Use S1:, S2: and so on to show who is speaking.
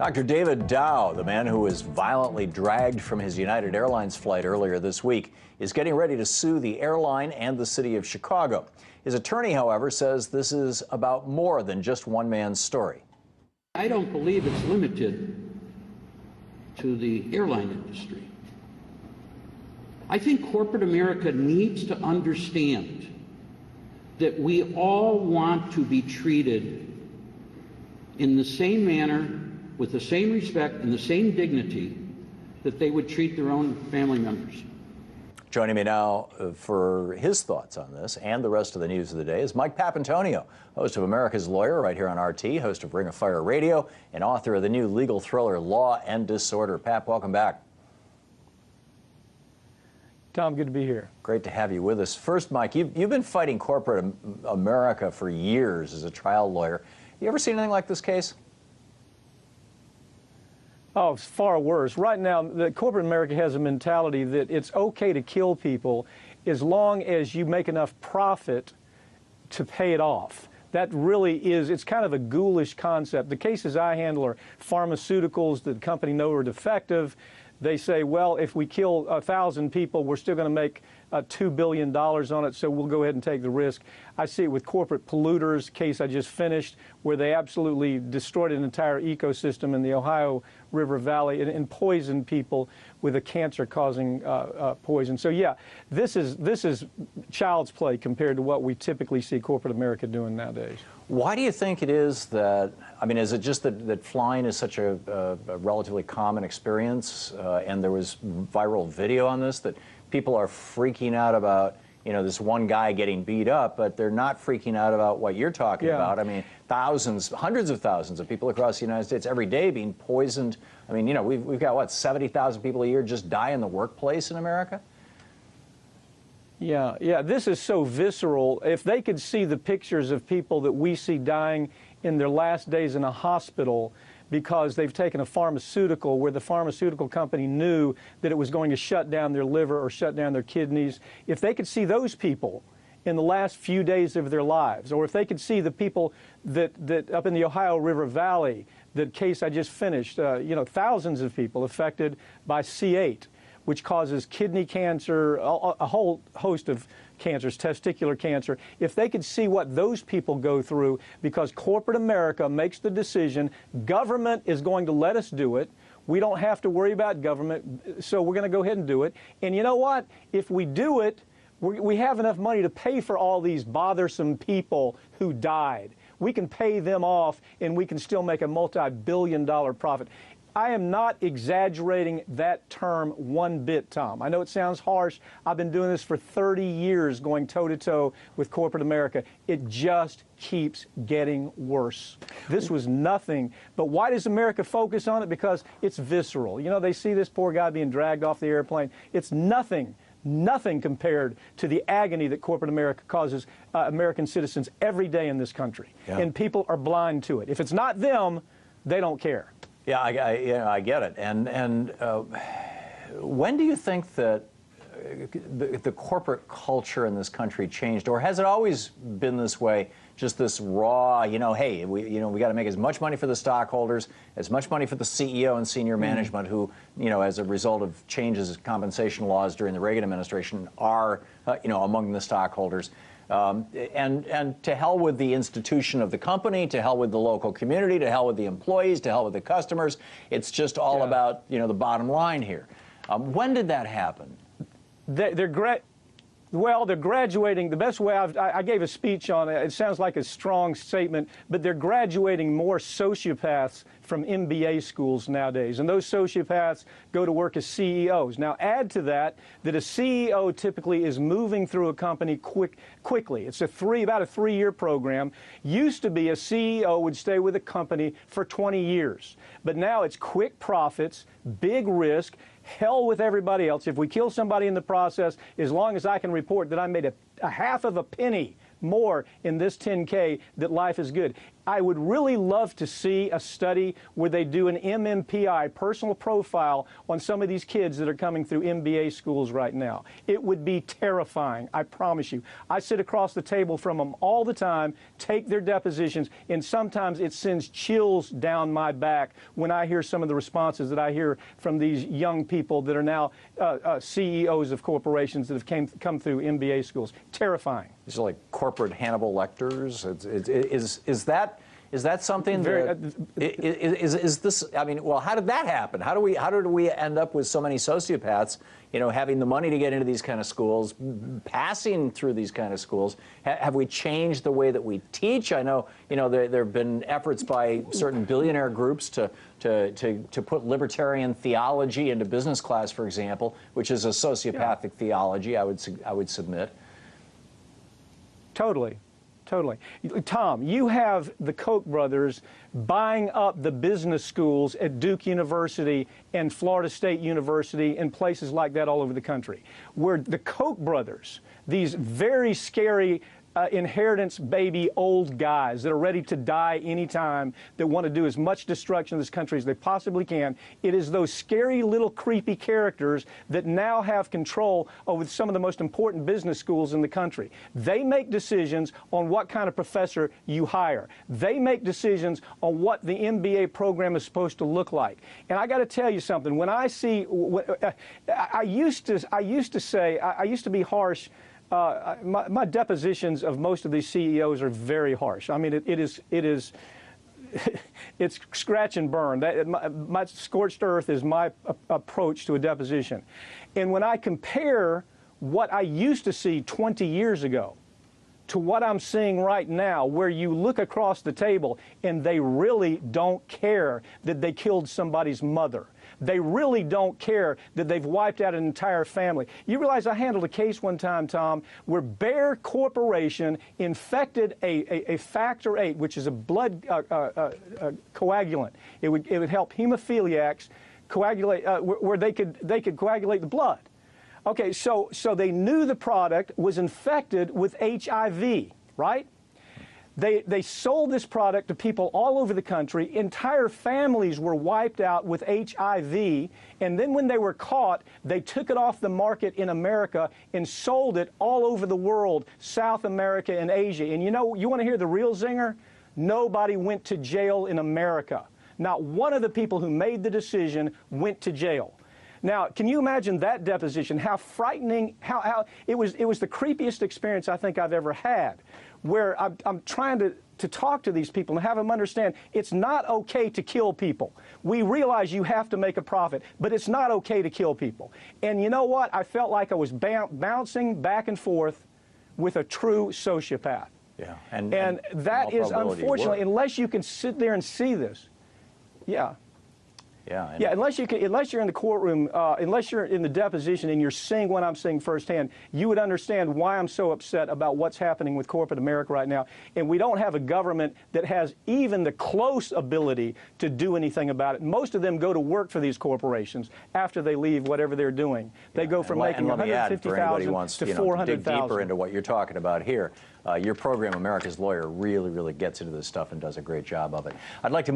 S1: Dr. David Dow, the man who was violently dragged from his United Airlines flight earlier this week, is getting ready to sue the airline and the city of Chicago. His attorney, however, says this is about more than just one man's story.
S2: I don't believe it's limited to the airline industry. I think corporate America needs to understand that we all want to be treated in the same manner, with the same respect and the same dignity that they would treat their own family members.
S1: Joining me now for his thoughts on this and the rest of the news of the day is Mike Papantonio, host of America's Lawyer right here on RT, host of Ring of Fire Radio, and author of the new legal thriller Law and Disorder. Pap, welcome back.
S3: Tom, good to be here.
S1: Great to have you with us. First, Mike, you've been fighting corporate America for years as a trial lawyer. You ever seen anything like this case?
S3: Oh, it's far worse. Right now, the corporate America has a mentality that it's okay to kill people as long as you make enough profit to pay it off. That really is, it's kind of a ghoulish concept. The cases I handle are pharmaceuticals that the company know are defective. They say, well, if we kill 1,000 people, we're still going to make $2 billion on it, so we'll go ahead and take the risk. I see it with corporate polluters, case I just finished, where they absolutely destroyed an entire ecosystem in the Ohio River Valley and poisoned people with a cancer-causing poison. So yeah, this is child's play compared to what we typically see corporate America doing nowadays.
S1: Why do you think it is that, I mean, is it just that flying is such a relatively common experience, and there was viral video on this, that people are freaking out about, you know, this one guy getting beat up, but they're not freaking out about what you're talking about? I mean, thousands, hundreds of thousands of people across the United States every day being poisoned. I mean, you know, we've got, what, 70,000 people a year just die in the workplace in America?
S3: Yeah, this is so visceral. If they could see the pictures of people that we see dying in their last days in a hospital because they've taken a pharmaceutical where the pharmaceutical company knew that it was going to shut down their liver or shut down their kidneys, if they could see those people in the last few days of their lives, or if they could see the people that up in the Ohio River Valley, the case I just finished, you know, thousands of people affected by C8, which causes kidney cancer, a whole host of cancers, testicular cancer. If they could see what those people go through because corporate America makes the decision, government is going to let us do it. We don't have to worry about government, so we're going to go ahead and do it. And you know what? If we do it, we have enough money to pay for all these bothersome people who died. We can pay them off, and we can still make a multi-billion-dollar profit. I am not exaggerating that term one bit, Tom. I know it sounds harsh. I've been doing this for 30 years, going toe-to-toe with corporate America. It just keeps getting worse. This was nothing. But why does America focus on it? Because it's visceral. You know, they see this poor guy being dragged off the airplane. It's nothing. Nothing compared to the agony that corporate America causes American citizens every day in this country. Yeah. And people are blind to it. If it's not them, they don't care.
S1: Yeah, I get it. And when do you think that the corporate culture in this country changed, or has it always been this way? Just this raw, you know, hey, we got to make as much money for the stockholders, as much money for the CEO and senior management, who, you know, as a result of changes in compensation laws during the Reagan administration, are, you know, among the stockholders. And to hell with the institution of the company, to hell with the local community, to hell with the employees, to hell with the customers. It's just all about, you know, the bottom line here. When did that happen?
S3: They're graduating. The best way I gave a speech on it. It sounds like a strong statement, but they're graduating more sociopaths from MBA schools nowadays, and those sociopaths go to work as CEOs. Now, add to that a CEO typically is moving through a company quickly. It's about a 3-year program. Used to be a CEO would stay with a company for 20 years, but now it's quick profits, big risk, hell with everybody else. If we kill somebody in the process, as long as I can report that I made a half of a penny more in this 10K, that life is good. I would really love to see a study where they do an MMPI, personal profile, on some of these kids that are coming through MBA schools right now. It would be terrifying, I promise you. I sit across the table from them all the time, take their depositions, and sometimes it sends chills down my back when I hear some of the responses that I hear from these young people that are now CEOs of corporations that have come through MBA schools. Terrifying.
S1: These are like corporate Hannibal Lecters. Is that something is this? I mean, well, how did that happen? How did we end up with so many sociopaths? Having the money to get into these kind of schools, passing through these kind of schools. Have we changed the way that we teach? I know, there have been efforts by certain billionaire groups to put libertarian theology into business class, for example, which is a sociopathic theology. I would submit.
S3: Totally. Totally. Tom, you have the Koch brothers buying up the business schools at Duke University and Florida State University and places like that all over the country, where the Koch brothers, these very scary inheritance baby old guys that are ready to die anytime, that want to do as much destruction of this country as they possibly can. It is those scary little creepy characters that now have control over some of the most important business schools in the country. They make decisions on what kind of professor you hire. They make decisions on what the MBA program is supposed to look like. And I got to tell you something. When I see, I used to be harsh. My depositions of most of these CEOs are very harsh. I mean, it's scratch and burn. My scorched earth is my approach to a deposition. And when I compare what I used to see 20 years ago to what I'm seeing right now, where you look across the table and they really don't care that they killed somebody's mother. They really don't care that they've wiped out an entire family. You realize I handled a case one time, Tom, where Bayer Corporation infected a factor VIII, which is a blood coagulant. It would help hemophiliacs coagulate, where they could coagulate the blood. Okay, so they knew the product was infected with HIV, right? They sold this product to people all over the country. Entire families were wiped out with HIV. And then when they were caught, they took it off the market in America and sold it all over the world, South America and Asia. And you want to hear the real zinger? Nobody went to jail in America. Not one of the people who made the decision went to jail. Now, can you imagine that deposition? How frightening, how it was the creepiest experience I think I've ever had, where I'm trying to talk to these people and have them understand it's not okay to kill people. We realize you have to make a profit, but it's not okay to kill people. And you know what? I felt like I was bouncing back and forth with a true sociopath.
S1: Yeah.
S3: And that is, unfortunately, unless you can sit there and see this. Yeah. Yeah, unless you're in the courtroom, unless you're in the deposition and you're seeing what I'm seeing firsthand, you would understand why I'm so upset about what's happening with corporate America right now. And we don't have a government that has even the close ability to do anything about it. Most of them go to work for these corporations after they leave whatever they're doing. They go from making $150,000 to $400,000. Dig
S1: deeper into what you're talking about here. Your program, America's Lawyer, really gets into this stuff and does a great job of it. I'd like to